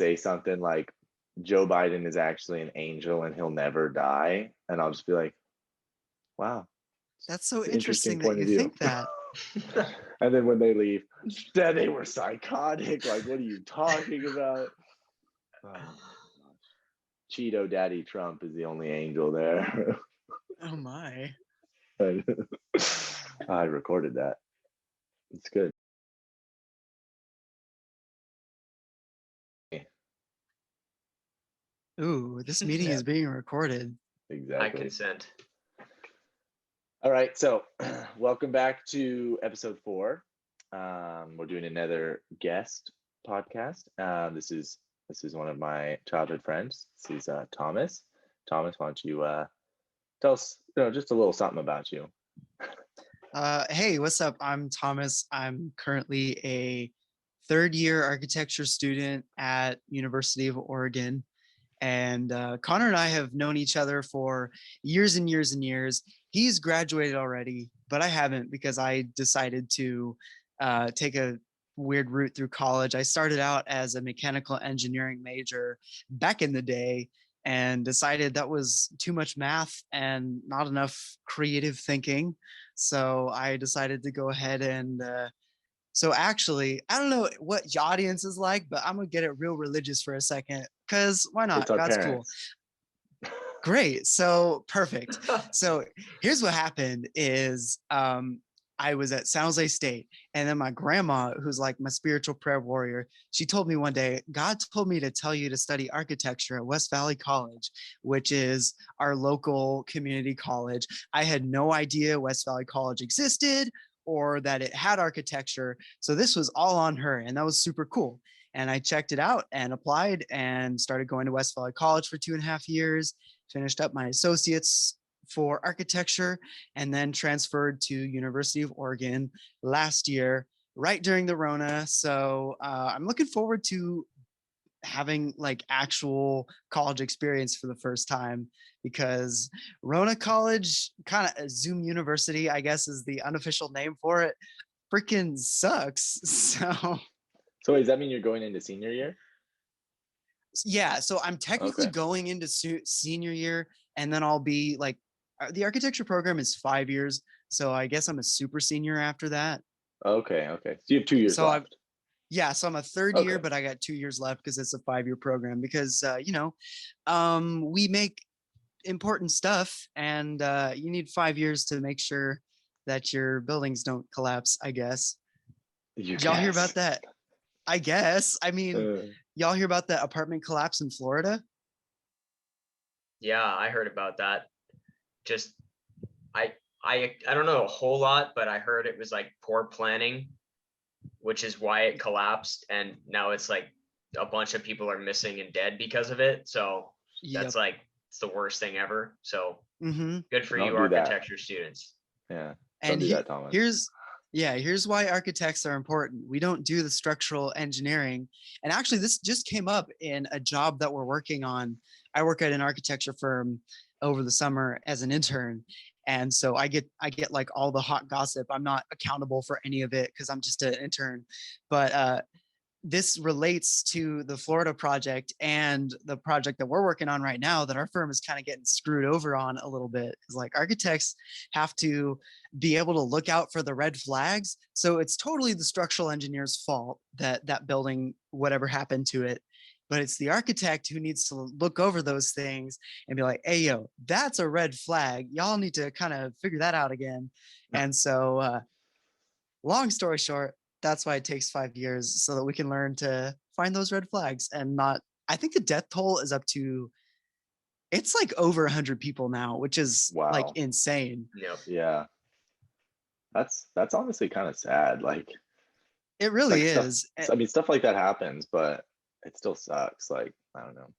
say something like Joe Biden is actually an angel and he'll never die, and I'll just be like, wow, That's so it's an interesting interesting that point you of view. think that. And then when they leave, then they were psychotic. Like, what are you talking about? Oh, Cheeto Daddy Trump is the only angel there. Oh my. I recorded that. It's good. Ooh, this meeting Yeah. is being recorded. I Exactly. consent. All right, so welcome back to episode 4. We're doing another guest podcast. This is one of my childhood friends. This is Thomas. Thomas, why don't you tell us, just a little something about you? Hey, what's up? I'm Thomas. I'm currently a third-year architecture student at University of Oregon. And Connor and I have known each other for years and years and years. He's graduated already, but I haven't because I decided to take a weird route through college. I started out as a mechanical engineering major back in the day and decided that was too much math and not enough creative thinking. So I decided to go ahead and so actually, I don't know what your audience is like, but I'm gonna get it real religious for a second, because why not? It's our God's parents. cool. Great. So perfect. So here's what happened is I was at San Jose State, and then my grandma, who's like my spiritual prayer warrior, she told me one day, God told me to tell you to study architecture at West Valley College, which is our local community college. I had no idea West Valley College existed or that it had architecture. So this was all on her, and that was super cool. And I checked it out and applied and started going to West Valley College for 2.5 years, finished up my associates for architecture, and then transferred to University of Oregon last year, right during the Rona. So I'm looking forward to having like actual college experience for the first time, because Rona College, kind of Zoom University, I guess is the unofficial name for it, freaking sucks. So does that mean you're going into senior year? Yeah, so I'm technically Okay. going into senior year, and then I'll be like, the architecture program is 5 years, so I guess I'm a super senior after that. Okay. So you have 2 years So left. yeah, so I'm a third year, Okay. but I got 2 years left because it's a 5-year program. Because we make important stuff, and you need 5 years to make sure that your buildings don't collapse, I guess. Did y'all hear about that? I guess. I mean, y'all hear about the apartment collapse in Florida? Yeah, I heard about that. Just I don't know a whole lot, but I heard it was like poor planning, which is why it collapsed, and now it's like a bunch of people are missing and dead because of it. So that's Yep. like it's the worst thing ever. So Mm-hmm. good for Don't you, do that. architecture students. Yeah. Don't And do that, Thomas. here's why architects are important. We don't do the structural engineering. And actually, this just came up in a job that we're working on. I work at an architecture firm over the summer as an intern. And so I get like all the hot gossip. I'm not accountable for any of it because I'm just an intern. But this relates to the Florida project and the project that we're working on right now that our firm is kind of getting screwed over on a little bit. It's like architects have to be able to look out for the red flags. So it's totally the structural engineer's fault that that building, whatever happened to it. But it's the architect who needs to look over those things and be like, hey, yo, that's a red flag. Y'all need to kind of figure that out again. And so, long story short, that's why it takes 5 years, so that we can learn to find those red flags and not. I think the death toll is up to, it's like over 100 people now, which is like Wow. insane. Yep. Yeah. That's honestly kind of sad. Like, It really stuff, is. I mean, stuff like that happens, but it still sucks. Like, I don't know.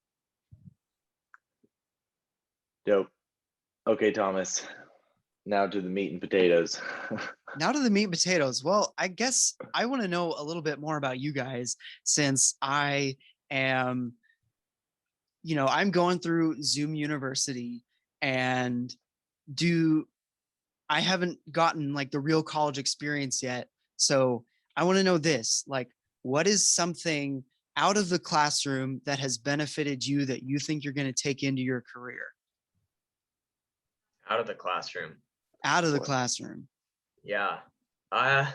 Dope. Okay, Thomas. Now to the meat and potatoes. Now to the meat and potatoes. Well, I guess I want to know a little bit more about you guys, since I am, I'm going through Zoom University, and do I haven't gotten like the real college experience yet. So I want to know this, like, what is something out of the classroom that has benefited you that you think you're going to take into your career? Out of the classroom. Out of the Boy. classroom. Yeah. I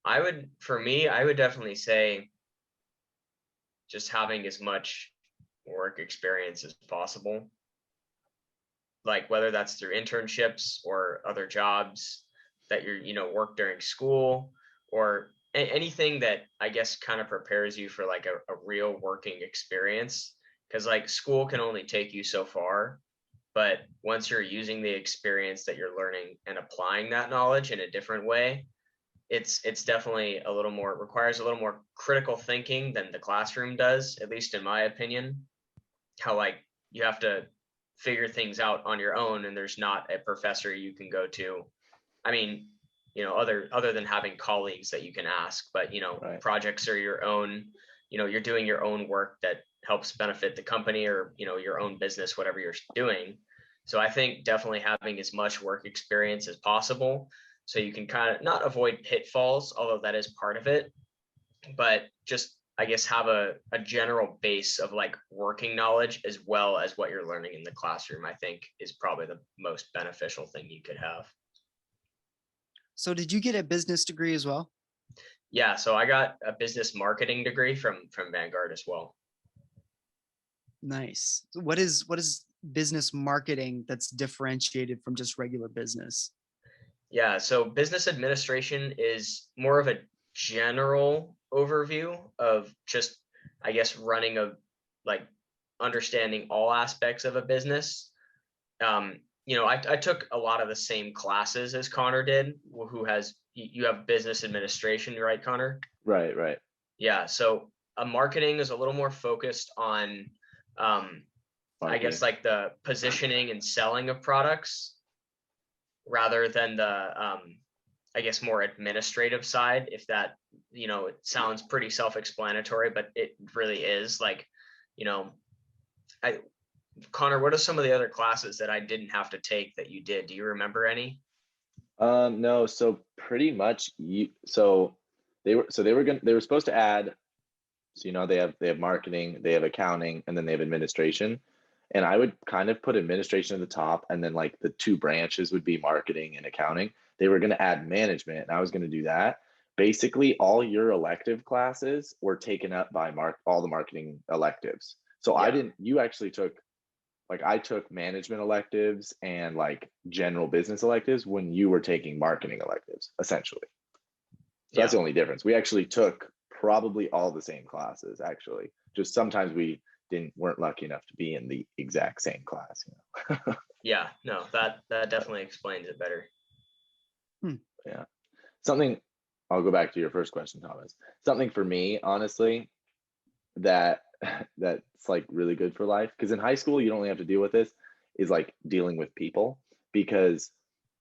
would definitely say just having as much work experience as possible. Like whether that's through internships or other jobs that work during school, or anything that I guess kind of prepares you for like a real working experience. Because like school can only take you so far, but once you're using the experience that you're learning and applying that knowledge in a different way, it's definitely requires a little more critical thinking than the classroom does, at least in my opinion. How like you have to figure things out on your own, and there's not a professor you can go to. I mean, other than having colleagues that you can ask, but Right. projects are your own. You're doing your own work that helps benefit the company or your own business, whatever you're doing. So I think definitely having as much work experience as possible, so you can kind of not avoid pitfalls, although that is part of it, but just I guess have a general base of like working knowledge as well as what you're learning in the classroom, I think is probably the most beneficial thing you could have. So did you get a business degree as well? Yeah, so I got a business marketing degree from Vanguard as well. Nice. So what is business marketing that's differentiated from just regular business? Yeah, so business administration is more of a general overview of just, I guess, running like understanding all aspects of a business. I took a lot of the same classes as Connor did, who has, you have business administration, right, Connor? Right. Yeah, so marketing is a little more focused on, I guess, Marketing. like the positioning and selling of products rather than the I guess more administrative side, if that it sounds pretty self-explanatory, but it really is. Like I Connor, what are some of the other classes that I didn't have to take that you did? Do you remember any? No, so pretty much they were supposed to add, so they have marketing, they have accounting, and then they have administration. And I would kind of put administration at the top, and then like the two branches would be marketing and accounting. They were going to add management, and I was going to do that. Basically, all your elective classes were taken up by all the marketing electives. So Yeah. you actually took, like, I took management electives and like general business electives when you were taking marketing electives, essentially. So that's the only difference. We actually took probably all the same classes, actually. Just sometimes we weren't lucky enough to be in the exact same class. Yeah, no, that definitely explains it better. Yeah. Something, I'll go back to your first question, Thomas. Something for me, honestly, that's like really good for life, because in high school you don't really have to deal with this, is like dealing with people. Because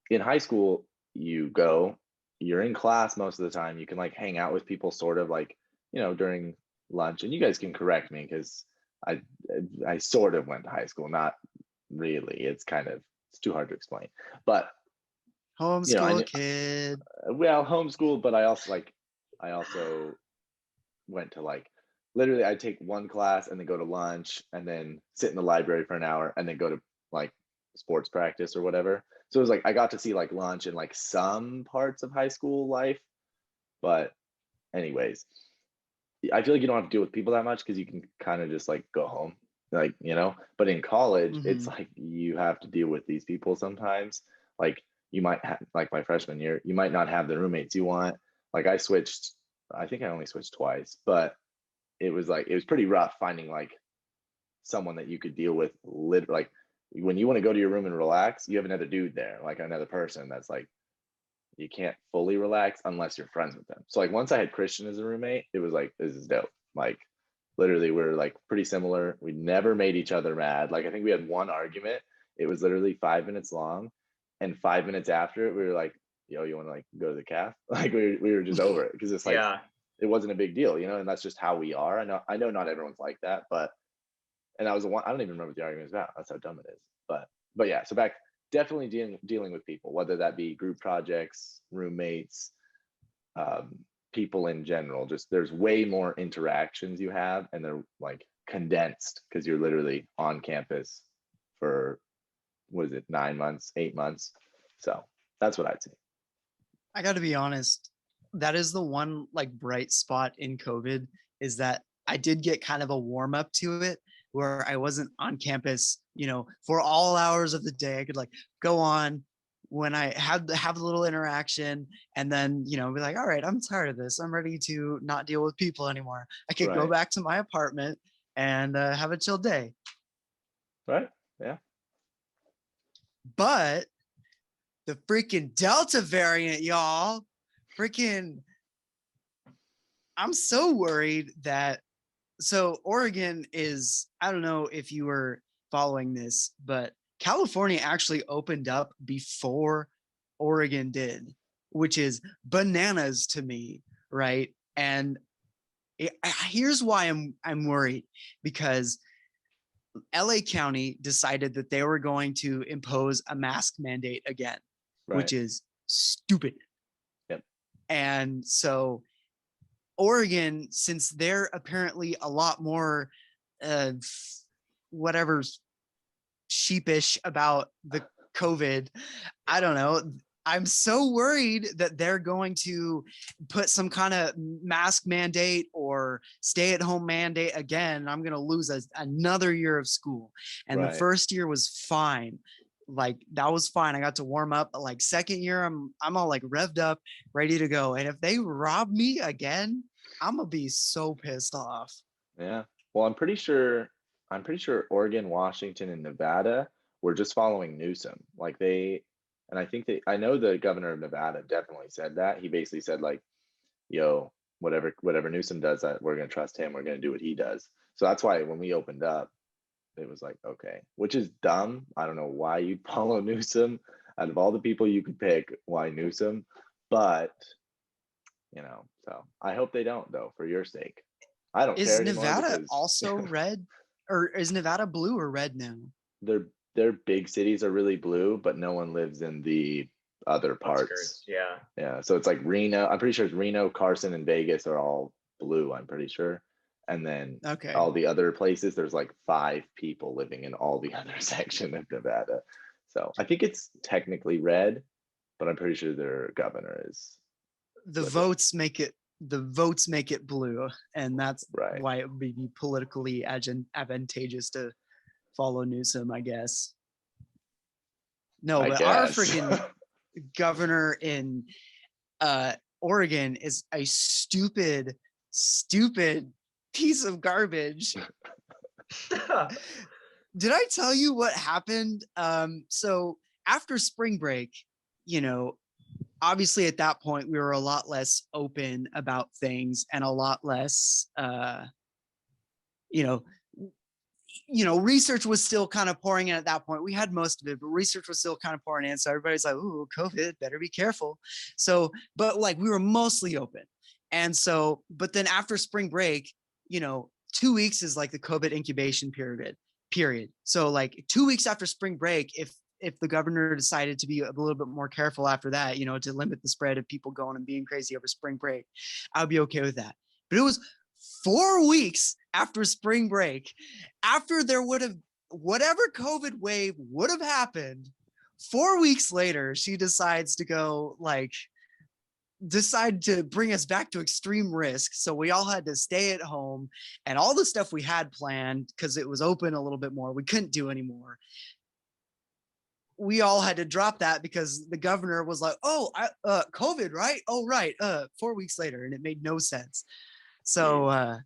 in high school you're in class most of the time, you can like hang out with people sort of like during lunch, and you guys can correct me because I sort of went to high school, not really, it's too hard to explain, but Homeschool kid. well, homeschooled, but I also went to like, literally I'd take one class and then go to lunch and then sit in the library for an hour and then go to like sports practice or whatever. So it was like I got to see like lunch and like some parts of high school life. But anyways, I feel like you don't have to deal with people that much because you can kind of just like go home, like, but in college, it's like you have to deal with these people sometimes. Like you might have, like my freshman year, you might not have the roommates you want. Like I think I only switched twice, but it was pretty rough finding like someone that you could deal with. Like when you want to go to your room and relax, you have another dude there, like another person that's like, you can't fully relax unless you're friends with them. So like once I had Christian as a roommate, it was like, this is dope. Like literally we're like pretty similar. We never made each other mad. Like I think we had one argument. It was literally 5 minutes long. And 5 minutes after it, we were like, yo, you want to like go to the calf? Like we were just over it, because it's like, Yeah. it wasn't a big deal, and that's just how we are. I know not everyone's like that, but, and that was the one, I don't even remember what the argument was about. That's how dumb it is. But yeah, so definitely dealing with people, whether that be group projects, roommates, people in general. Just there's way more interactions you have, and they're like condensed because you're literally on campus for, what is it, 9 months, 8 months. So that's what I'd say. I got to be honest. That is the one like bright spot in COVID, is that I did get kind of a warm up to it where I wasn't on campus, for all hours of the day. I could like go on when I have a little interaction, and then, be like, all right, I'm tired of this. I'm ready to not deal with people anymore. I could go Right. back to my apartment and have a chill day. Right. Yeah. But the freaking Delta variant, y'all, freaking, I'm so worried that, so Oregon is, I don't know if you were following this, but California actually opened up before Oregon did, which is bananas to me, right? And here's why I'm worried, because LA County decided that they were going to impose a mask mandate again, Right. which is stupid. Yep. And so Oregon, since they're apparently a lot more whatever sheepish about the COVID, I don't know. I'm so worried that they're going to put some kind of mask mandate or stay at home mandate again. I'm going to lose another year of school. And Right. the first year was fine. Like that was fine. I got to warm up. Like second year, I'm all like revved up, ready to go. And if they rob me again, I'm gonna be so pissed off. Yeah. Well, I'm pretty sure Oregon, Washington, and Nevada were just following Newsom. Like and I think I know the governor of Nevada definitely said that. He basically said like, yo, whatever Newsom does, that we're gonna trust him. We're gonna do what he does. So that's why when we opened up, it was like, okay, which is dumb. I don't know why you'd follow Newsom. Out of all the people you could pick, why Newsom? But so I hope they don't, though, for your sake. I don't care anymore. Is Nevada because also red, or is Nevada blue or red now? their big cities are really blue, but no one lives in the other parts. Outskirts, yeah. Yeah. So it's like Reno. I'm pretty sure it's Reno, Carson, and Vegas are all blue. I'm pretty sure. And then Okay. all the other places, there's like 5 people living in all the other section of Nevada. So I think it's technically red, but I'm pretty sure their governor is. The votes make it blue, and that's Right. why it would be politically advantageous to follow Newsom, I guess. No, but our freaking governor in Oregon is a stupid piece of garbage. Did I tell you what happened? So after spring break, obviously at that point we were a lot less open about things and a lot less research was still kind of pouring in at that point. We had most of it, but research was still kind of pouring in. So everybody's like, ooh, COVID, better be careful. So, but like we were mostly open. And so, but then after spring break, 2 weeks is like the COVID incubation period. So like 2 weeks after spring break, if the governor decided to be a little bit more careful after that, to limit the spread of people going and being crazy over spring break, I would be okay with that. But it was 4 weeks after spring break, after there would have, whatever COVID wave would have happened, 4 weeks later, she decides to bring us back to extreme risk. So we all had to stay at home, and all the stuff we had planned, because it was open a little bit more, we couldn't do anymore. We all had to drop that because the governor was like, oh, COVID, right? Oh, right. 4 weeks later. And it made no sense. So,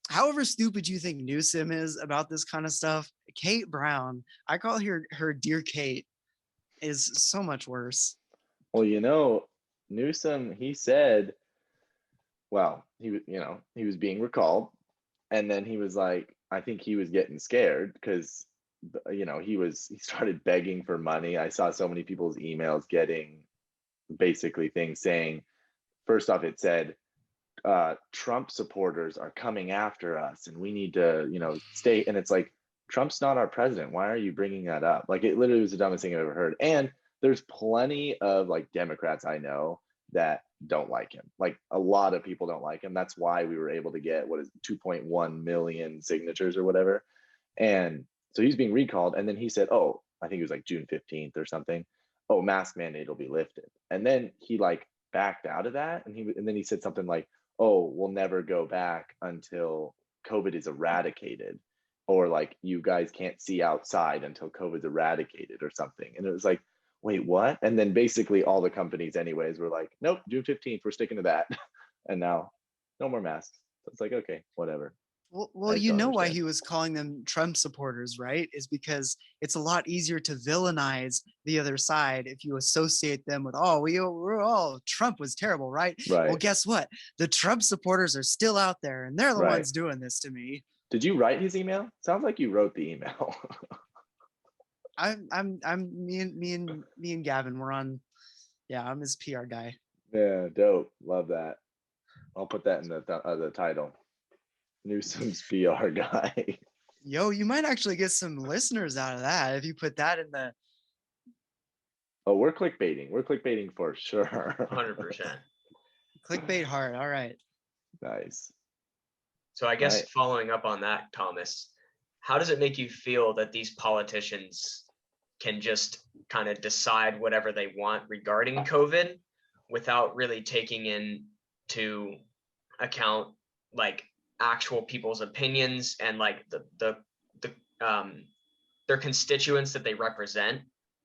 however stupid you think Newsom is about this kind of stuff, Kate Brown, I call her Dear Kate, is so much worse. Well, Newsom, he said, well, he was being recalled, and then he was like, I think he was getting scared because he started begging for money. I saw so many people's emails getting basically things saying, first off, it said, Trump supporters are coming after us and we need to, stay. And it's like, Trump's not our president. Why are you bringing that up? Like, it literally was the dumbest thing I've ever heard. And there's plenty of like Democrats I know that don't like him. Like a lot of people don't like him. That's why we were able to get 2.1 million signatures or whatever. And so he's being recalled. And then he said, oh, I think it was like June 15th or something. Oh, mask mandate will be lifted. And then he like backed out of that. And then he said something like, oh, we'll never go back until COVID is eradicated, or like you guys can't see outside until COVID's eradicated or something. And it was like, wait, what? And then basically all the companies anyways were like, nope, June 15th, we're sticking to that. And now no more masks. So it's like, okay, whatever. Well, you know why he was calling them Trump supporters, right? Is because it's a lot easier to villainize the other side if you associate them with, oh, we're all Trump was terrible, right? Right. Well, guess what? The Trump supporters are still out there, and they're the Right. ones doing this to me. Did you write his email? Sounds like you wrote the email. I'm me and Gavin. We're on. Yeah, I'm his PR guy. Yeah, dope. Love that. I'll put that in the title. Newsom's PR guy. Yo, you might actually get some listeners out of that if you put that in the. Oh, we're clickbaiting. We're clickbaiting for sure. 100%. Clickbait hard. All right. Nice. So I guess following up on that, Thomas, how does it make you feel that these politicians can just kind of decide whatever they want regarding COVID without really taking into account like actual people's opinions and like their constituents that they represent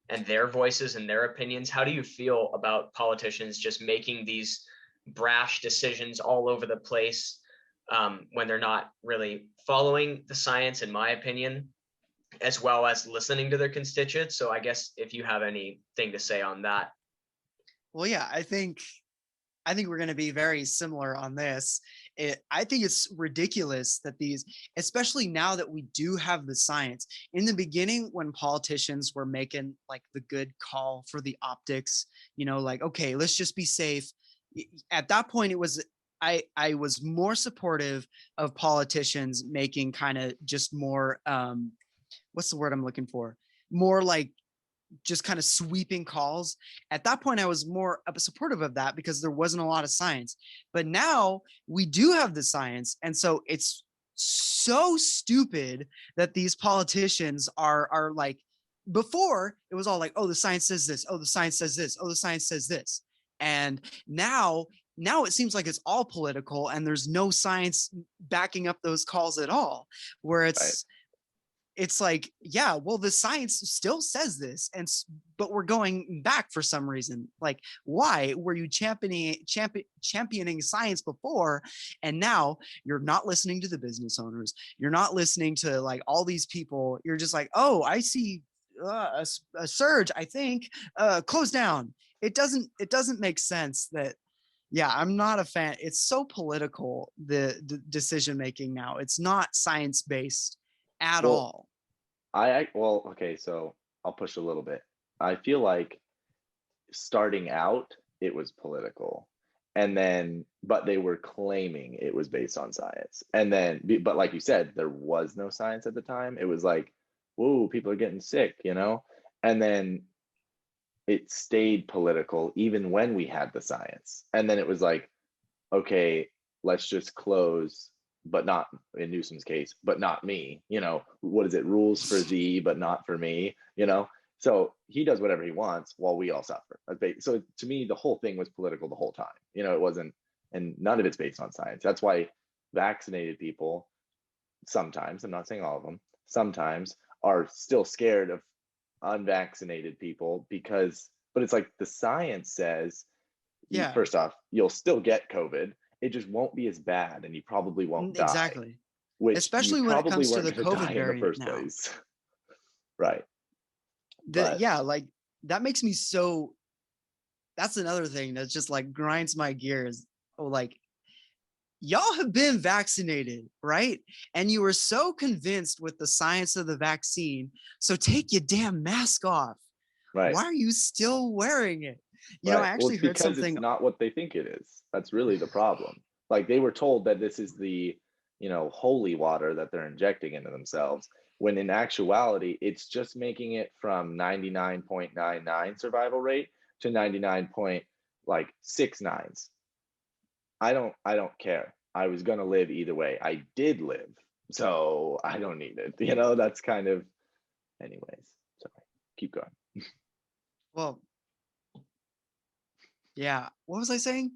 and their voices and their opinions? How do you feel about politicians just making these brash decisions all over the place when they're not really following the science, in my opinion, as well as listening to their constituents? So I guess if you have anything to say on that. Well, yeah, I think we're going to be very similar on this. I think it's ridiculous that these, especially now that we do have the science. In the beginning, when politicians were making like the good call for the optics, like, okay, let's just be safe. At that point, it was, I was more supportive of politicians making kind of just more, what's the word I'm looking for? More like just kind of sweeping calls. At that point, I was more supportive of that because there wasn't a lot of science. But now we do have the science. And so it's so stupid that these politicians are like, before it was all like, oh, the science says this. Oh, the science says this. Oh, the science says this. And now it seems like it's all political and there's no science backing up those calls at all, where it's like, yeah, well, the science still says this, but we're going back for some reason. Like, why were you championing science before, and now you're not listening to the business owners? You're not listening to like all these people. You're just like, oh, I see a surge. I think close down. It doesn't make sense that. Yeah, I'm not a fan. It's so political, the decision making now. It's not science based at all. Okay, so I'll push a little bit. I feel like starting out it was political, and then but they were claiming it was based on science, and then but like you said, there was no science at the time. It was like, whoa, people are getting sick, and then it stayed political even when we had the science, and then it was like, okay, let's just close, but not in Newsom's case, but not me, what is it? Rules for thee, but not for me, so he does whatever he wants while we all suffer. So to me, the whole thing was political the whole time, it wasn't, and none of it's based on science. That's why vaccinated people sometimes, I'm not saying all of them, sometimes are still scared of unvaccinated people but it's like the science says, yeah, first off, you'll still get COVID. It just won't be as bad, and you probably won't die. Exactly. Which especially when it comes to the COVID variant in the first place. Right. Like that makes me so. That's another thing that just like grinds my gears. Oh, like y'all have been vaccinated, right? And you were so convinced with the science of the vaccine. So take your damn mask off. Right. Why are you still wearing it? I actually heard something. It's not what they think it is. That's really the problem. Like they were told that this is the, holy water that they're injecting into themselves, when in actuality, it's just making it from 99.99 survival rate to 99.9 like 6 9s. I don't care. I was gonna live either way. I did live, so I don't need it. That's kind of, anyways. Sorry, keep going. Well, yeah. What was I saying?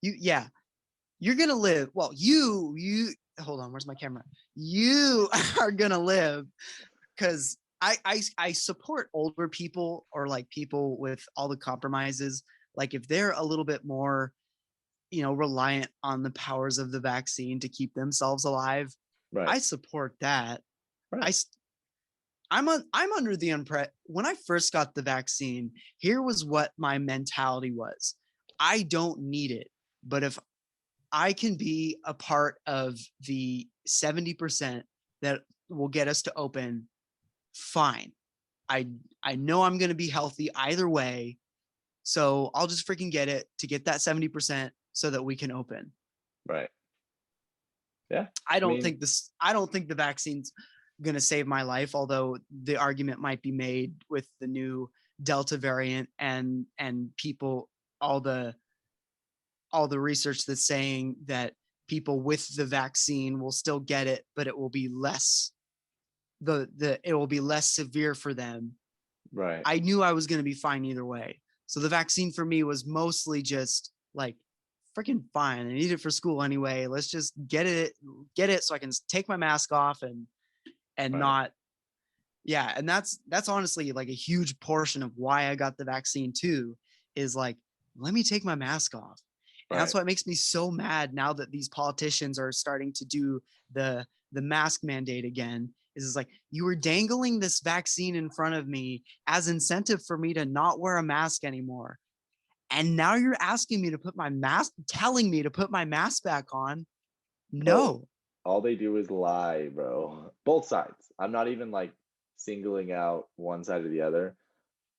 You're gonna live. Well, you hold on, where's my camera? You are gonna live, because I support older people, or like people with all the compromises. Like if they're a little bit more, reliant on the powers of the vaccine to keep themselves alive, Right. I support that. Right. I'm under the impression, when I first got the vaccine, here was what my mentality was. I don't need it, but if I can be a part of the 70% that will get us to open, fine. I know I'm going to be healthy either way, so I'll just freaking get it to get that 70% so that we can open. Right. Yeah. I don't think the vaccine's going to save my life, although the argument might be made with the new Delta variant and people, all the research that's saying that people with the vaccine will still get it, but it will be less it will be less severe for them. Right. I knew I was going to be fine either way. So the vaccine for me was mostly just like, freaking fine. I need it for school anyway. Let's just get it so I can take my mask off and Right. not. Yeah. And that's honestly like a huge portion of why I got the vaccine too, is like, let me take my mask off. And that's Right. what makes me so mad now that these politicians are starting to do the mask mandate again. Is like, you were dangling this vaccine in front of me as incentive for me to not wear a mask anymore. And now you're asking me to put my mask, telling me to put my mask back on. No. All they do is lie, bro. Both sides. I'm not even like singling out one side or the other.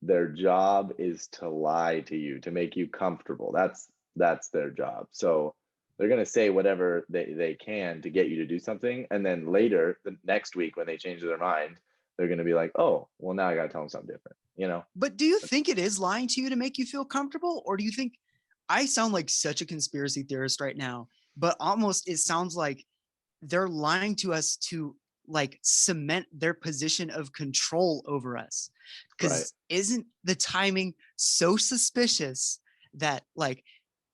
Their job is to lie to you, to make you comfortable. That's their job. So they're going to say whatever they can to get you to do something. And then later, the next week, when they change their mind, they're going to be like, oh, well, now I got to tell them something different, But do you think it is lying to you to make you feel comfortable? Or do you think, I sound like such a conspiracy theorist right now, but almost it sounds like they're lying to us to like cement their position of control over us? Because Right. isn't the timing so suspicious that like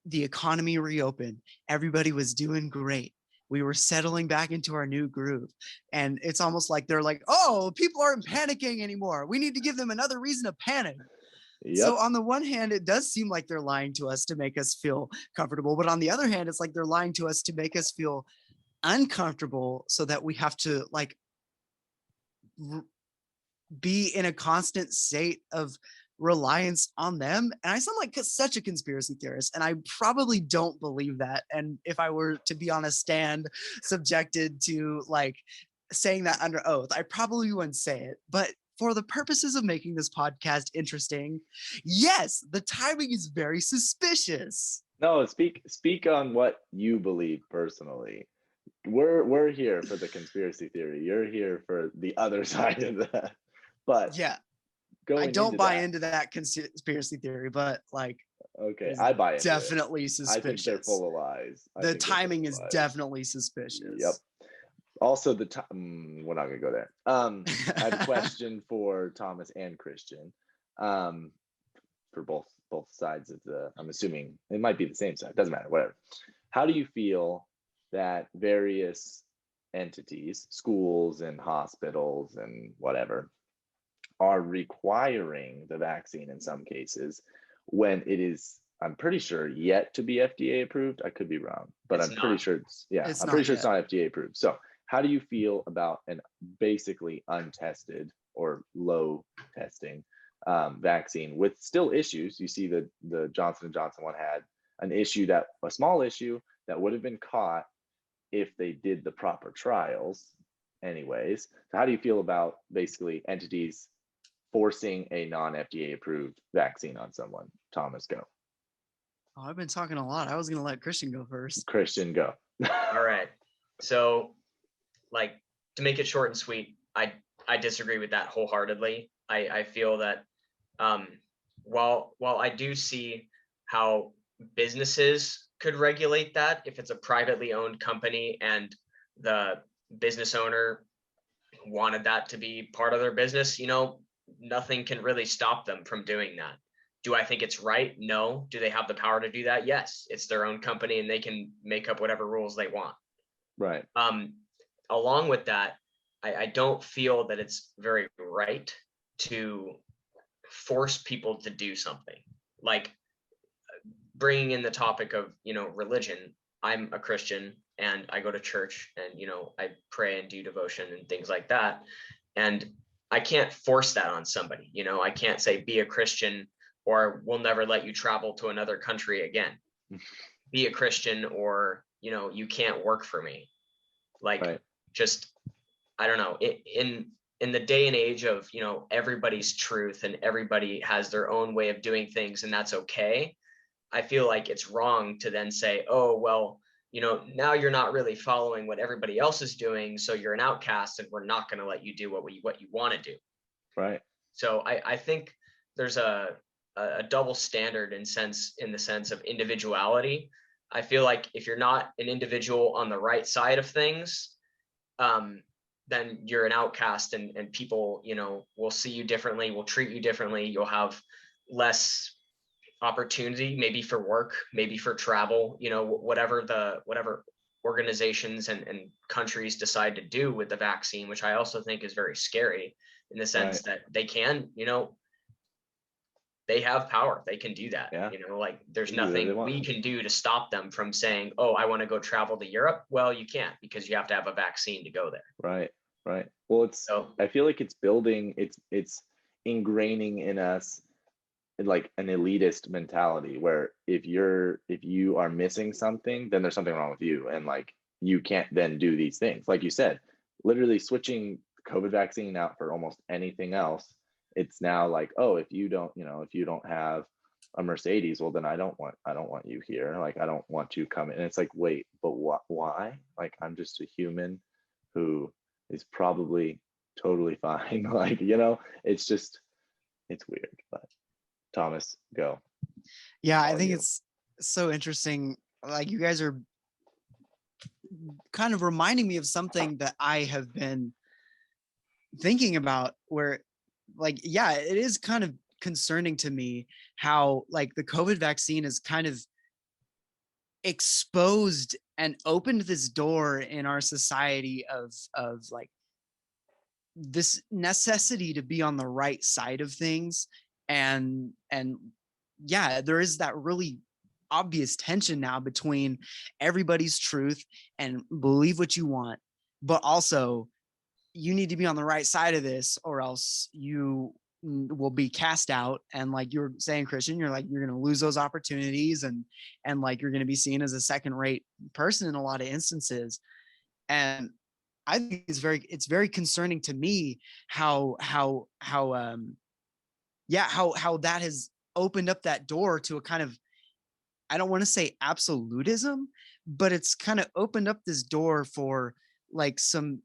the economy reopened, everybody was doing great, we were settling back into our new groove, and it's almost like they're like, oh, people aren't panicking anymore, we need to give them another reason to panic. So Yep. on the one hand, it does seem like they're lying to us to make us feel comfortable, but on the other hand, it's like they're lying to us to make us feel uncomfortable, so that we have to like be in a constant state of reliance on them. And I sound like such a conspiracy theorist, and I probably don't believe that. And if I were to be on a stand subjected to like saying that under oath, I probably wouldn't say it. But for the purposes of making this podcast interesting, yes, the timing is very suspicious. No, speak on what you believe personally. We're here for the conspiracy theory. You're here for the other side of that. But Yeah, going I don't into buy that, into that conspiracy theory, but like, okay, I buy into it. definitely suspicious. I think they're full of lies. The timing is definitely suspicious. Yep. Also, the time. We're not gonna go there. I have a question for Thomas and Christian, for both sides of the. I'm assuming it might be the same side. Doesn't matter. Whatever. How do you feel that various entities, schools and hospitals and whatever, are requiring the vaccine in some cases when it is, I'm pretty sure, yet to be FDA approved? I could be wrong, but It's I'm pretty not. sure I'm pretty sure it's not FDA approved. So how do you feel about an basically untested or low testing vaccine with still issues? You see the Johnson & Johnson one had a small issue that would have been caught if they did the proper trials anyways. So how do you feel about basically entities forcing a non-FDA approved vaccine on someone? Thomas, go. Oh, I've been talking a lot. I was gonna let Christian go first. Christian, go. All right. So, like, to make it short and sweet, I disagree with that wholeheartedly. I feel that while I do see how businesses could regulate that if it's a privately owned company and the business owner wanted that to be part of their business, nothing can really stop them from doing that. Do I think it's right? No. Do they have the power to do that? Yes. It's their own company and they can make up whatever rules they want. Right. Along with that, I don't feel that it's very right to force people to do something. Like bringing in the topic of, religion. I'm a Christian and I go to church and, I pray and do devotion and things like that. And I can't force that on somebody. I can't say be a Christian or we'll never let you travel to another country again. Be a Christian or, you can't work for me. Like right. Just, I don't know, in the day and age of, everybody's truth and everybody has their own way of doing things and that's okay. I feel like it's wrong to then say, oh, well, now you're not really following what everybody else is doing. So you're an outcast and we're not going to let you do what you want to do. Right. So I think there's a double standard in the sense of individuality. I feel like if you're not an individual on the right side of things, then you're an outcast and people, will see you differently, will treat you differently. You'll have less opportunity, maybe for work, maybe for travel, whatever organizations and countries decide to do with the vaccine, which I also think is very scary in the sense that they can, they have power. They can do that. Yeah. Like there's nothing we can do to stop them from saying, oh, I want to go travel to Europe. Well, you can't because you have to have a vaccine to go there. Right. Right. Well, I feel like it's building, it's ingraining in us like an elitist mentality where if you are missing something, then there's something wrong with you. And like, you can't then do these things. Like you said, literally switching COVID vaccine out for almost anything else. It's now like, oh, if you don't have a Mercedes, well, then I don't want you here. Like, I don't want you coming. And it's like, wait, but why? Like, I'm just a human who is probably totally fine. Like, it's weird, but Thomas, go. Yeah, I think it's so interesting. Like you guys are kind of reminding me of something that I have been thinking about where like, yeah, it is kind of concerning to me how like the COVID vaccine is kind of exposed and opened this door in our society of like this necessity to be on the right side of things. And yeah, there is that really obvious tension now between everybody's truth and believe what you want, but also you need to be on the right side of this or else you will be cast out. And like you're saying, Christian, you're going to lose those opportunities and like you're going to be seen as a second rate person in a lot of instances. And I think it's very concerning to me how that has opened up that door to a kind of, I don't want to say absolutism, but it's kind of opened up this door for like some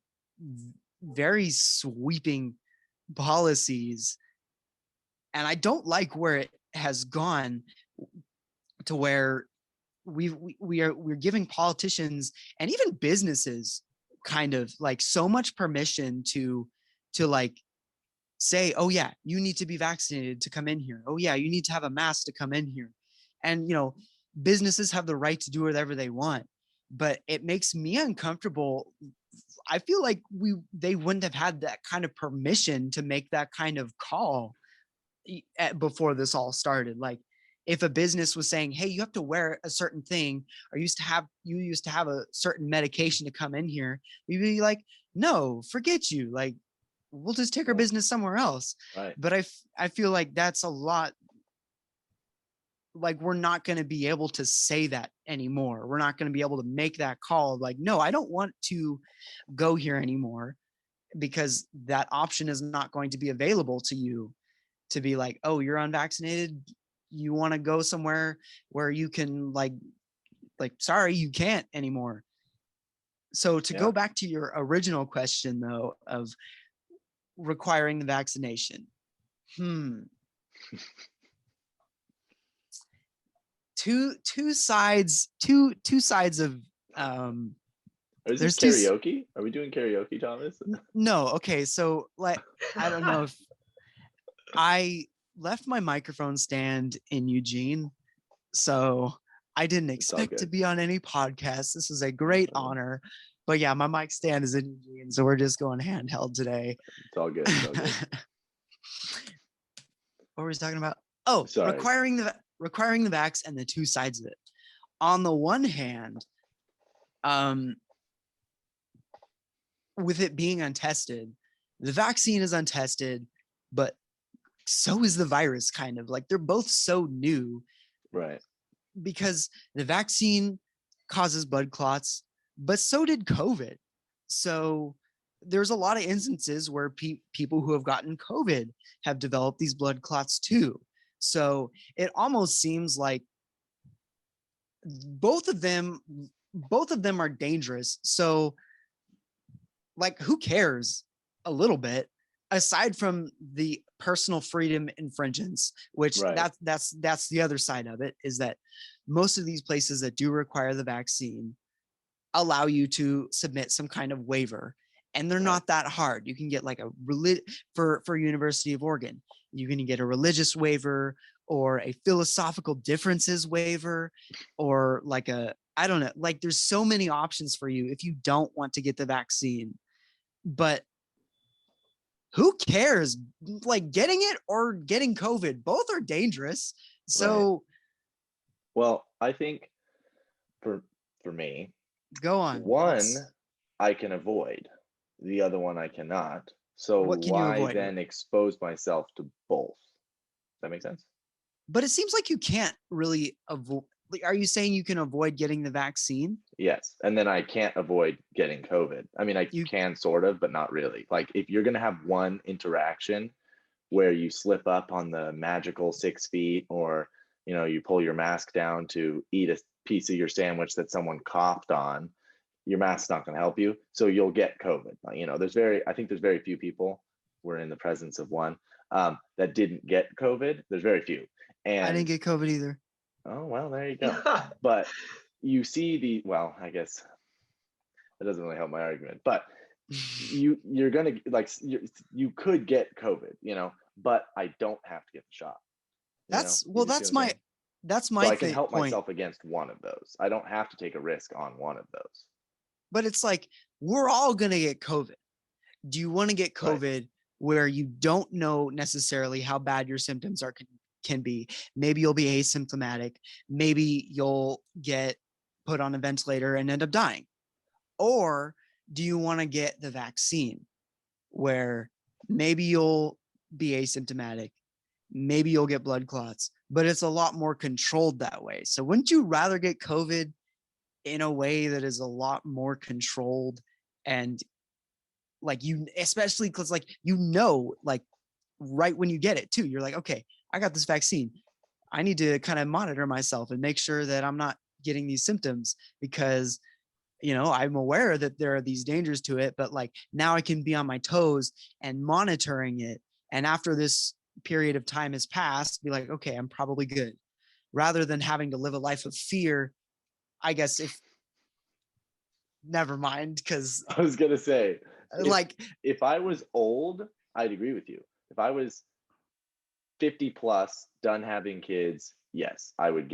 very sweeping policies. And I don't like where it has gone to where we're giving politicians and even businesses kind of like so much permission to like say, oh yeah, you need to be vaccinated to come in here. Oh yeah, you need to have a mask to come in here. And businesses have the right to do whatever they want, but it makes me uncomfortable. I feel like they wouldn't have had that kind of permission to make that kind of call before this all started. Like if a business was saying, hey, you have to wear a certain thing, or you used to have a certain medication to come in here, we'd be like, no, forget you. Like, we'll just take our business somewhere else. Right. But I feel like that's a lot. Like, we're not going to be able to say that anymore. We're not going to be able to make that call. Like, no, I don't want to go here anymore, because that option is not going to be available to you to be like, oh, you're unvaccinated. You want to go somewhere where you can like, sorry, you can't anymore. So to go back to your original question though, of requiring the vaccination. two sides of Or is this there's two karaoke? Are we doing karaoke, Thomas? no, okay, so like I don't know if I left my microphone stand in Eugene, so I didn't all expect to good. be on any podcast. This is a great honor. But yeah, my mic stand is in Eugene, so we're just going handheld today. It's all good. It's all good. What were we talking about? Oh, Sorry. requiring the vax and the two sides of it. On the one hand, with it being untested, the vaccine is untested, but so is the virus, kind of. Like they're both so new. Right. Because the vaccine causes blood clots, but so did COVID. So there's a lot of instances where people who have gotten COVID have developed these blood clots too. So it almost seems like both of them are dangerous. So like, who cares a little bit, aside from the personal freedom infringements, which Right. that's the other side of it, is that most of these places that do require the vaccine allow you to submit some kind of waiver, and they're Right. not that hard. You can get like a for University of Oregon, you can get a religious waiver or a philosophical differences waiver, or like a, I don't know, like there's so many options for you if you don't want to get the vaccine. But who cares? Like, getting it or getting COVID, both are dangerous. So Well, I think for me, go on. one I can avoid, the other one I cannot. So What can you why avoid? then expose myself to both? Does that make sense? But it seems like you can't really avoid. Are you saying you can avoid getting the vaccine? Yes. And then I can't avoid getting COVID. I mean, I can sort of, but not really. Like, if you're going to have one interaction where you slip up on the magical 6 feet, or, you know, you pull your mask down to eat a piece of your sandwich that someone coughed on, your mask's not going to help you. So you'll get COVID. You know, I think there's very few people, we're in the presence of one, that didn't get COVID. There's very few. And I didn't get COVID either. Oh, well, there you go. But you see well, I guess that doesn't really help my argument, but you're gonna, like, you could get COVID, you know, but I don't have to get the shot. That's So I can help point. myself against one of those. I don't have to take a risk on one of those. But it's like, we're all gonna get COVID. Do you want to get COVID where you don't know necessarily how bad your symptoms can be? Maybe you'll be asymptomatic. Maybe you'll get put on a ventilator and end up dying. Or do you want to get the vaccine where maybe you'll be asymptomatic, maybe you'll get blood clots, but it's a lot more controlled that way? So wouldn't you rather get COVID in a way that is a lot more controlled? And like, you, especially because, like, you know, like right when you get it too, you're like, okay, I got this vaccine, I need to kind of monitor myself and make sure that I'm not getting these symptoms, because, you know, I'm aware that there are these dangers to it, but like, now I can be on my toes and monitoring it. And after this period of time has passed, be like, okay, I'm probably good, rather than having to live a life of fear. I guess never mind, because I was gonna say, like, if I was old, I'd agree with you. If I was 50 plus, done having kids, yes, I would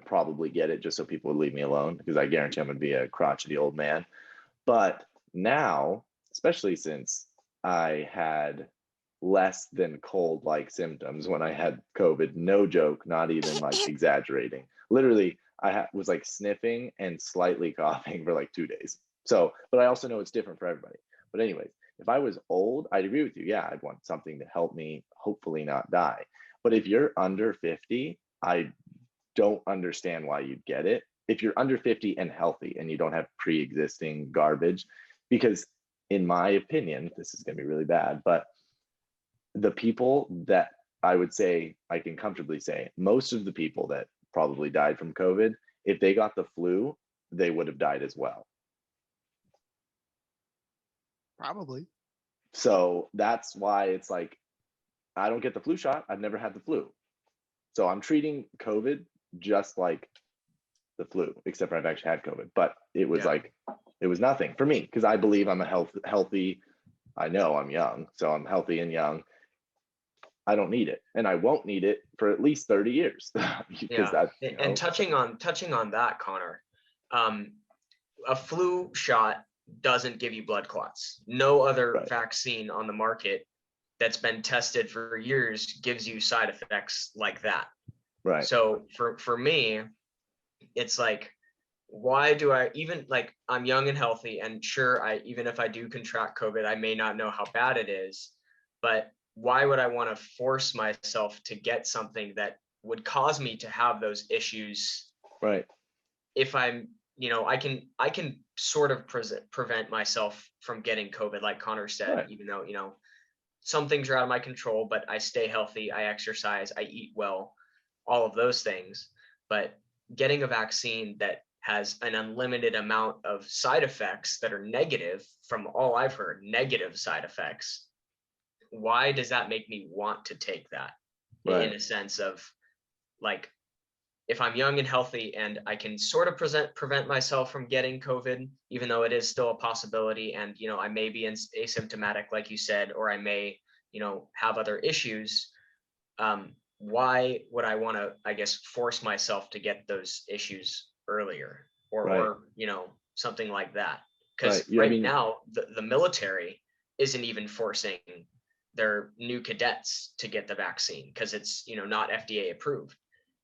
probably get it, just so people would leave me alone, because I guarantee I'm gonna be a crotchety old man. But now, especially since I had less than cold-like symptoms when I had COVID, no joke, not even like exaggerating. Literally, I was like sniffing and slightly coughing for like 2 days. So, but I also know it's different for everybody. But anyways, if I was old, I'd agree with you. Yeah, I'd want something to help me hopefully not die. But if you're under 50, I don't understand why you'd get it. If you're under 50 and healthy and you don't have pre-existing garbage, because in my opinion, this is going to be really bad, but the people that I would say, I can comfortably say, most of the people that probably died from COVID, if they got the flu, they would have died as well. probably. So that's why it's like, I don't get the flu shot. I've never had the flu. So I'm treating COVID just like the flu, except for I've actually had COVID. But it was Yeah. like, it was nothing for me because I believe I'm a healthy. I know I'm young, so I'm healthy and young. I don't need it, and I won't need it for at least 30 years because Yeah. that's, And touching on that, Connor, a flu shot doesn't give you blood clots. No other Right. vaccine on the market that's been tested for years gives you side effects like that. right. So for me, it's like, why do I even, like, I'm young and healthy, and sure, even if I do contract COVID, I may not know how bad it is, but why would I want to force myself to get something that would cause me to have those issues? Right. If I'm, I can sort of prevent myself from getting COVID, like Connor said, Right. even though, some things are out of my control, but I stay healthy, I exercise, I eat well, all of those things. But getting a vaccine that has an unlimited amount of side effects that are negative, from all I've heard, negative side effects, why does that make me want to take that? Right. In a sense of, like, if I'm young and healthy and I can sort of prevent myself from getting COVID, even though it is still a possibility, and I may be asymptomatic, like you said, or I may have other issues, why would I want to, I guess, force myself to get those issues earlier, or Right. or something like that? Right. Because Yeah, I mean, now the military isn't even forcing their new cadets to get the vaccine because it's not FDA approved.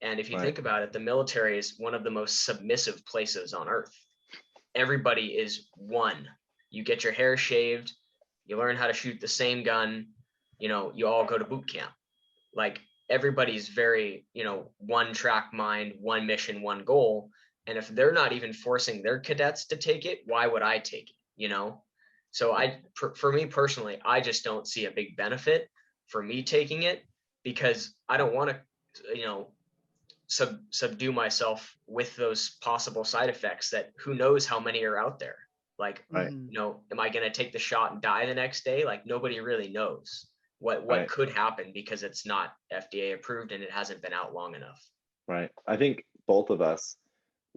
And if you right. think about it, the military is one of the most submissive places on earth. Everybody is one. You get your hair shaved, you learn how to shoot the same gun, you all go to boot camp. Like, everybody's very, one track mind, one mission, one goal. And if they're not even forcing their cadets to take it, why would I take it? So for me personally, I just don't see a big benefit for me taking it, because I don't want to, subdue myself with those possible side effects that who knows how many are out there. Like, Right. am I going to take the shot and die the next day? Like, nobody really knows what Right. could happen, because it's not FDA approved and it hasn't been out long enough. Right. I think both of us,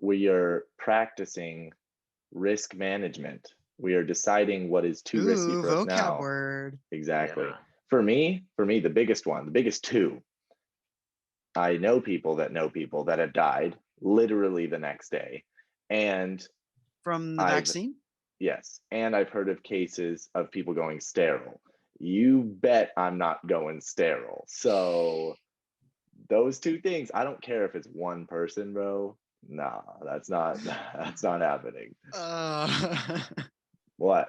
we are practicing risk management. We are deciding what is too risky for us vocab now. word. Exactly. Yeah. For me, the biggest two, I know people that have died literally the next day. And From the I've vaccine? yes, and I've heard of cases of people going sterile. You bet I'm not going sterile. So those two things, I don't care if it's one person, bro. Nah, that's not happening. What?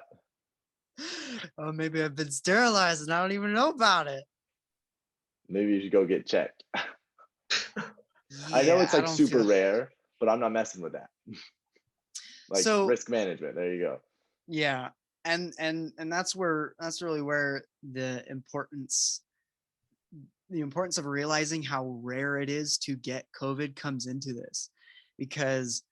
Oh, maybe I've been sterilized and I don't even know about it. Maybe you should go get checked. I know it's like don't super feel- rare, but I'm not messing with that. Like, So- risk management. There you go. Yeah, and that's really where the importance of realizing how rare it is to get COVID comes into this. Because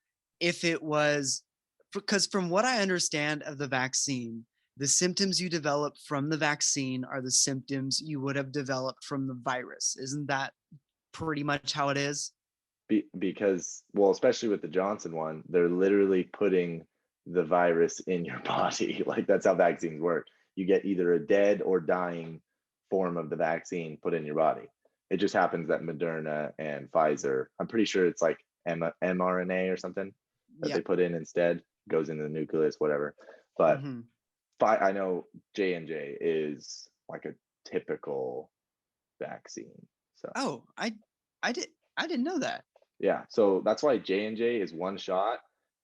from what I understand of the vaccine, the symptoms you develop from the vaccine are the symptoms you would have developed from the virus. Isn't that pretty much how it is? Because, well, especially with the Johnson one, they're literally putting the virus in your body. Like, that's how vaccines work. You get either a dead or dying form of the vaccine put in your body. It just happens that Moderna and Pfizer, I'm pretty sure it's like mRNA or something that they put in instead, goes into the nucleus, whatever. But I know J&J is like a typical vaccine. So I didn't know that. yeah, so that's why J&J is one shot,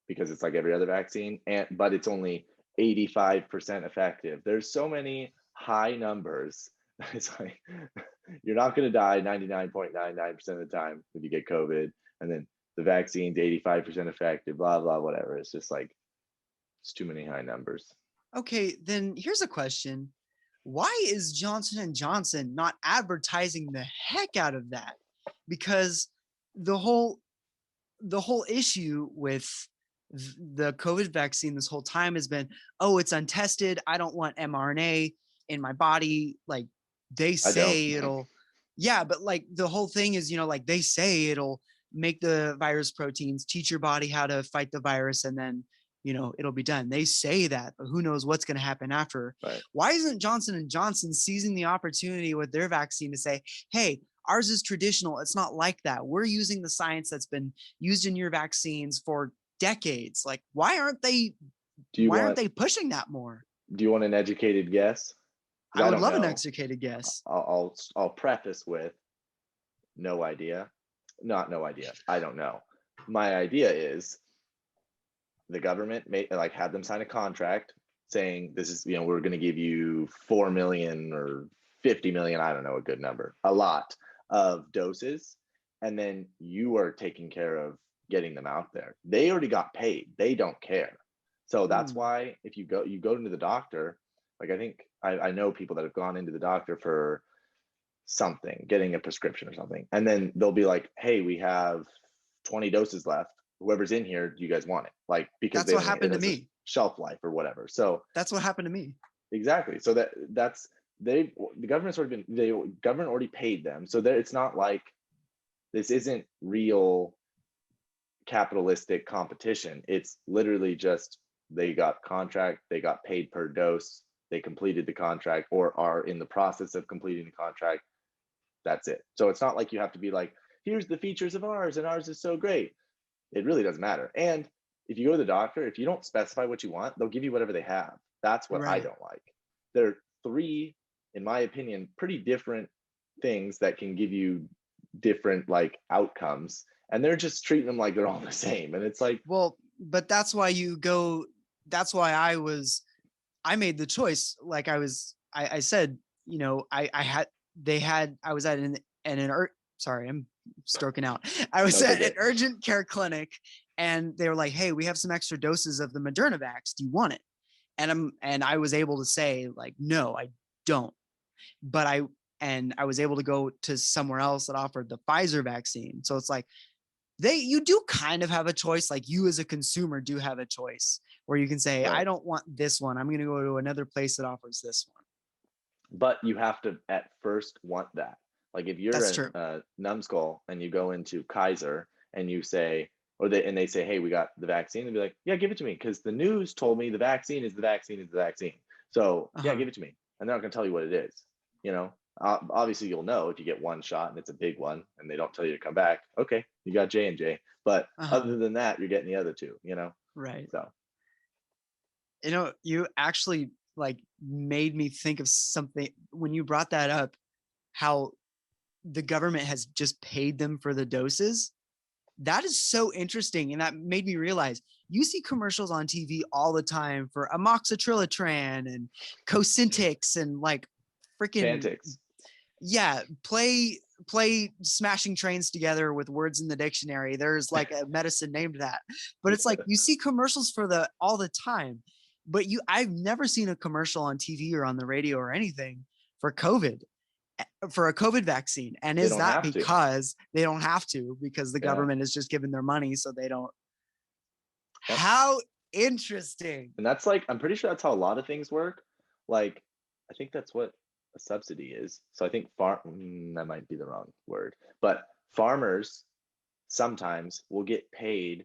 because it's like every other vaccine, but it's only 85% effective. There's so many high numbers. It's like, you're not going to die 99.99% of the time if you get COVID, and then the vaccine's 85% effective, blah blah whatever. It's just like, it's too many high numbers. Okay, then here's a question. Why is Johnson & Johnson not advertising the heck out of that? Because the whole issue with the COVID vaccine this whole time has been, oh, it's untested. I don't want mRNA in my body. Like, they say it'll, yeah, but like the whole thing is, like, they say it'll make the virus proteins, teach your body how to fight the virus, and then, it'll be done. They say that, but who knows what's going to happen after. Right. Why isn't Johnson & Johnson seizing the opportunity with their vaccine to say, hey, ours is traditional. It's not like that. We're using the science that's been used in your vaccines for decades. Like, why aren't they pushing that more? Do you want an educated guess? I would love an educated guess. I'll preface with no idea. Not no idea. I don't know. My idea is the government had them sign a contract saying this is, we're going to give you 4 million or 50 million, I don't know, a good number, a lot of doses, and then you are taking care of getting them out there. They already got paid. They don't care. So that's why if you go into the doctor, like I know people that have gone into the doctor for something, getting a prescription or something, and then they'll be like, hey, we have 20 doses left. Whoever's in here, do you guys want it? Like, because that's what happened to me. Shelf life or whatever. So that's what happened to me. Exactly. So the government already paid them. So that it's not like this isn't real capitalistic competition. It's literally just they got paid per dose, they completed the contract or are in the process of completing the contract. That's it. So it's not like you have to be like, here's the features of ours and ours is so great. It really doesn't matter. And if you go to the doctor, if you don't specify what you want, they'll give you whatever they have. That's what I don't like. There are 3, in my opinion, pretty different things that can give you different outcomes, and they're just treating them like they're all the same. And it's like, well, but that's why that's why I made the choice. Like I said, I was at sorry, I'm stroking out. I was at an urgent care clinic, and they were like, hey, we have some extra doses of the Moderna vax. Do you want it? And I was able to say like, no, I don't. But I was able to go to somewhere else that offered the Pfizer vaccine. So it's like you do kind of have a choice. Like you as a consumer do have a choice where you can say, I don't want this one. I'm going to go to another place that offers this one. But you have to at first want that. Like if you're a numbskull and you go into Kaiser and you say, they say, hey, we got the vaccine, they'll be like, yeah, give it to me, because the news told me the vaccine is the vaccine is the vaccine. So yeah, give it to me. And they're not going to tell you what it is. Obviously you'll know if you get one shot and it's a big one and they don't tell you to come back. Okay, you got J&J. But other than that, you're getting the other 2. Right. So you actually made me think of something when you brought that up, how the government has just paid them for the doses. That is so interesting. And that made me realize you see commercials on TV all the time for amoxicillin and Cosentyx and freaking Chantix. Yeah, play smashing trains together with words in the dictionary. There's a medicine named that. But it's you see commercials for all the time. But I've never seen a commercial on TV or on the radio or anything for COVID, for a COVID vaccine. And is that because they don't have to, because the government is just giving their money so they don't? Yep. How interesting. And that's I'm pretty sure that's how a lot of things work. I think that's what a subsidy is. So I think that might be the wrong word, but farmers sometimes will get paid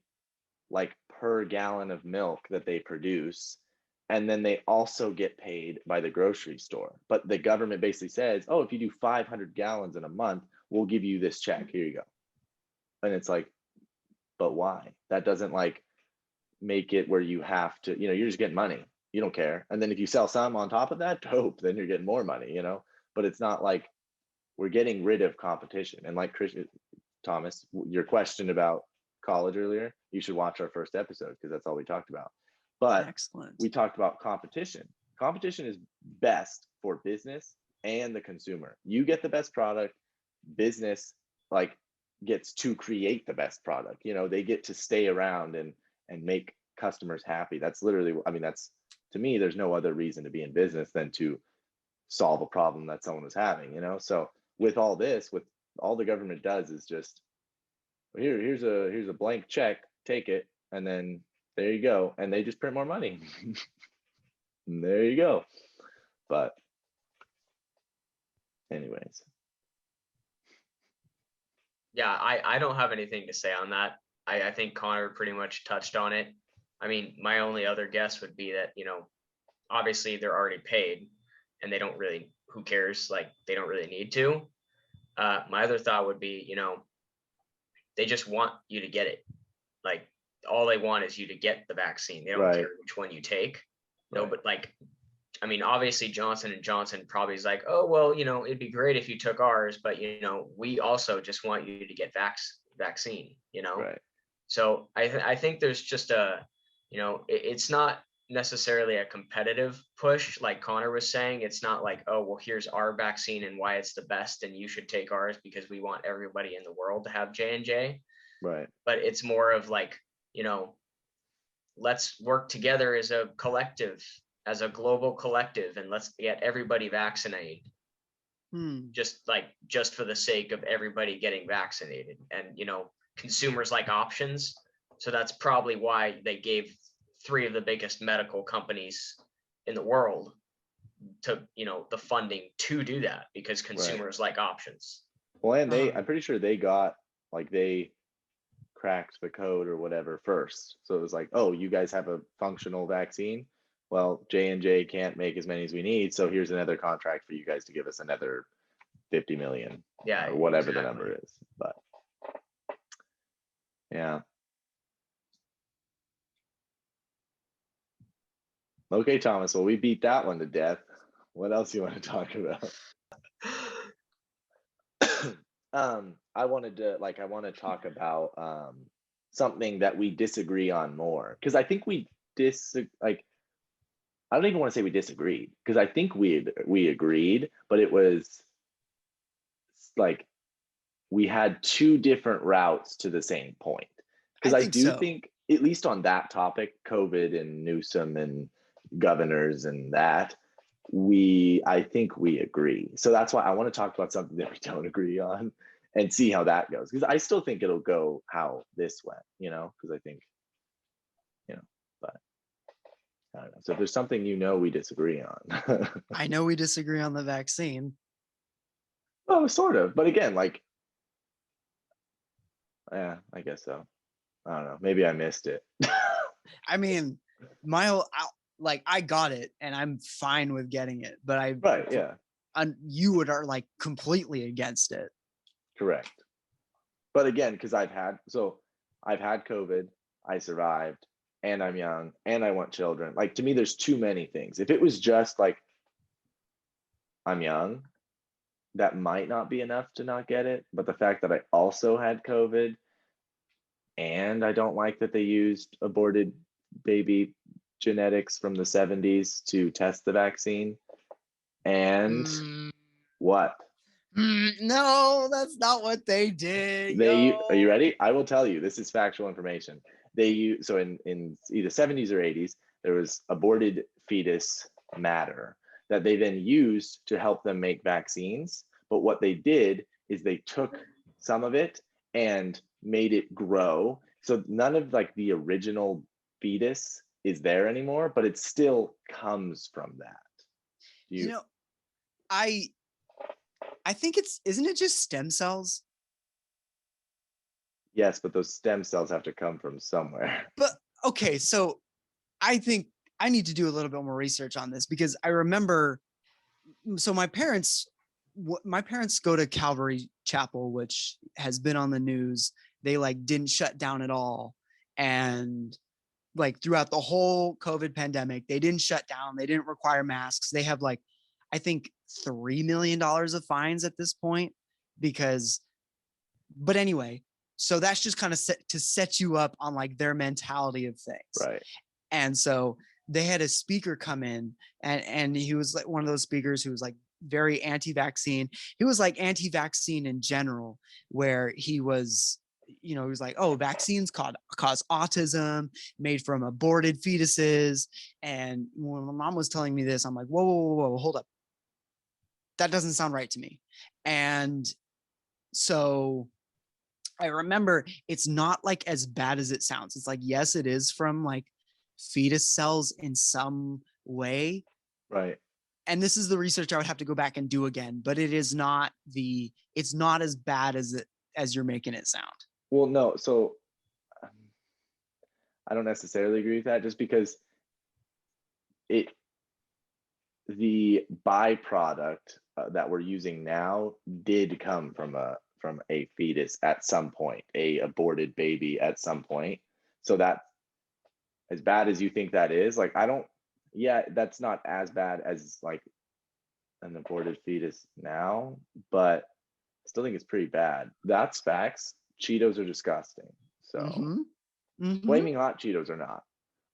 per gallon of milk that they produce, and then they also get paid by the grocery store. But the government basically says, oh, if you do 500 gallons in a month, we'll give you this check. Here you go. And it's but why? That doesn't make it where you have to, you're just getting money. You don't care. And then if you sell some on top of that, dope, then you're getting more money, but it's not we're getting rid of competition. And Christian Thomas, your question about college earlier, you should watch our first episode because that's all we talked about. But excellent. We talked about competition. Competition is best for business and the consumer. You get the best product, business gets to create the best product. They get to stay around and make customers happy. That's literally, that's, to me, there's no other reason to be in business than to solve a problem that someone was having, So with all this, with all the government does is just, here's a blank check, take it, and then there you go. And they just print more money. And there you go. But anyways. Yeah, I don't have anything to say on that. I think Connor pretty much touched on it. I mean, my only other guess would be that, obviously they're already paid and they don't really, who cares? Like, they don't really need to. My other thought would be, they just want you to get it. Like, all they want is you to get the vaccine. They don't Right. care which one you take. No, Right. but like, I mean, obviously Johnson and Johnson probably is like, oh, well, it'd be great if you took ours, but we also just want you to get vaccine. Right. So I think there's just it's not necessarily a competitive push like Connor was saying. It's not like, oh, well, here's our vaccine and why it's the best, and you should take ours because we want everybody in the world to have J&J. Right. But it's more of like, let's work together as a collective, as a global collective, and let's get everybody vaccinated. Just for the sake of everybody getting vaccinated. And consumers like options, so that's probably why they gave 3 of the biggest medical companies in the world to the funding to do that, because consumers like options. Well, and I'm pretty sure they got, like, they cracked the code or whatever first. So it was like, oh, you guys have a functional vaccine. Well, J&J can't make as many as we need, so here's another contract for you guys to give us another 50 million, or whatever the number is. But yeah. Okay, Thomas. Well, we beat that one to death. What else you want to talk about? I want to talk about something that we disagree on more, because I think we I don't even want to say we disagreed, because I think we agreed, but it was like we had 2 different routes to the same point. Because I do think, at least on that topic, COVID and Newsom and governors and that, I think we agree. So that's why I want to talk about something that we don't agree on and see how that goes. Because I still think it'll go how this went, because I think, but I don't know. So if there's something we disagree on. I know we disagree on the vaccine. Oh, sort of. But again, yeah, I guess so. I don't know. Maybe I missed it. I mean, I got it and I'm fine with getting it, but you are like completely against it. Correct. But again, because I've had COVID, I survived, and I'm young, and I want children. Like, to me, there's too many things. If it was just like I'm young, that might not be enough to not get it. But the fact that I also had COVID, and I don't like that they used aborted baby genetics from the 70s to test the vaccine. And what? No, that's not what they did. Are you ready? I will tell you. This is factual information. So in either 70s or 80s, there was aborted fetus matter that they then used to help them make vaccines. But what they did is they took some of it and made it grow. So none of the original fetus is there anymore, but it still comes from that. I think isn't it just stem cells? Yes, but those stem cells have to come from somewhere. But okay, so I think I need to do a little bit more research on this, because I remember, so my parents go to Calvary Chapel, which has been on the news. They didn't shut down at all. And throughout the whole COVID pandemic, they didn't shut down. They didn't require masks. They have I think $3 million of fines at this point, but anyway, so that's just kind of to set you up on their mentality of things. Right. And so they had a speaker come in, and he was one of those speakers who was very anti-vaccine. He was anti-vaccine in general, where he was, he was oh, vaccines cause autism, made from aborted fetuses. And when my mom was telling me this, I'm like, whoa, hold up. That doesn't sound right to me. And so I remember it's not as bad as it sounds. It's yes, it is from fetus cells in some way. Right. And this is the research I would have to go back and do again, but it's not as bad as as you're making it sound. Well, no. So I don't necessarily agree with that, just because the byproduct that we're using now did come from a fetus at some point, a aborted baby at some point. So that, as bad as you think that is, like, that's not as bad as like an aborted fetus now, but I still think it's pretty bad. That's facts. Cheetos are disgusting. So flaming hot Cheetos are not,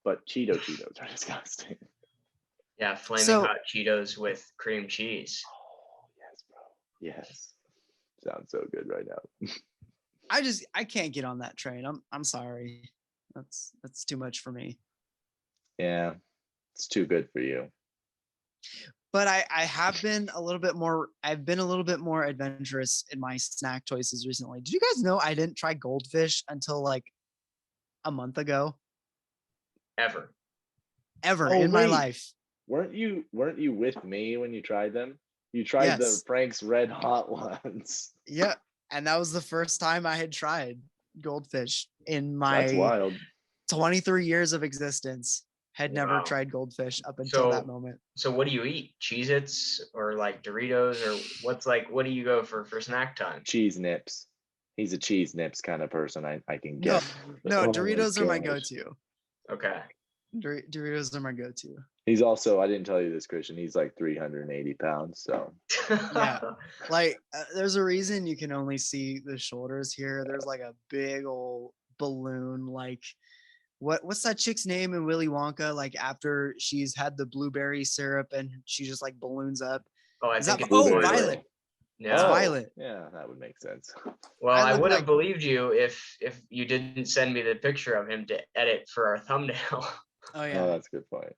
but Cheetos are disgusting. Yeah, flaming So- hot Cheetos with cream cheese. Oh yes, bro. Yes. Sounds so good right now. I can't get on that train. I'm sorry. That's too much for me. Yeah, it's too good for you. But I have been a little bit more. I've been a little bit more adventurous in my snack choices recently. Did you guys know I didn't try goldfish until like a month ago? Ever. Ever Oh, in my wait. life. Weren't you with me when you tried them? You tried the Yes. Frank's Red Hot ones. Yeah, and that was the first time I had tried goldfish in That's my wild. 23 years of existence. Had never Wow. tried goldfish up until that So moment. so what do you eat? Cheez-Its or like Doritos, or what do you go for snack time? Cheese nips. He's a cheese nips kind of person. I can No, get. no, Oh my Doritos are my gosh. go-to. Okay. Doritos are my go-to. He's also, I didn't tell you this, Christian, he's like 380 pounds. So Yeah. Like there's a reason you can only see the shoulders here. There's like a big old balloon, like what's that chick's name in Willy Wonka? Like after she's had the blueberry syrup and she just like balloons up. Oh, I Is think that it's Blueberry Violet? No. It's Violet. Yeah, that would make sense. Well, I I look would have like- believed you if you didn't send me the picture of him to edit for our thumbnail. Oh Oh, yeah. that's a good point.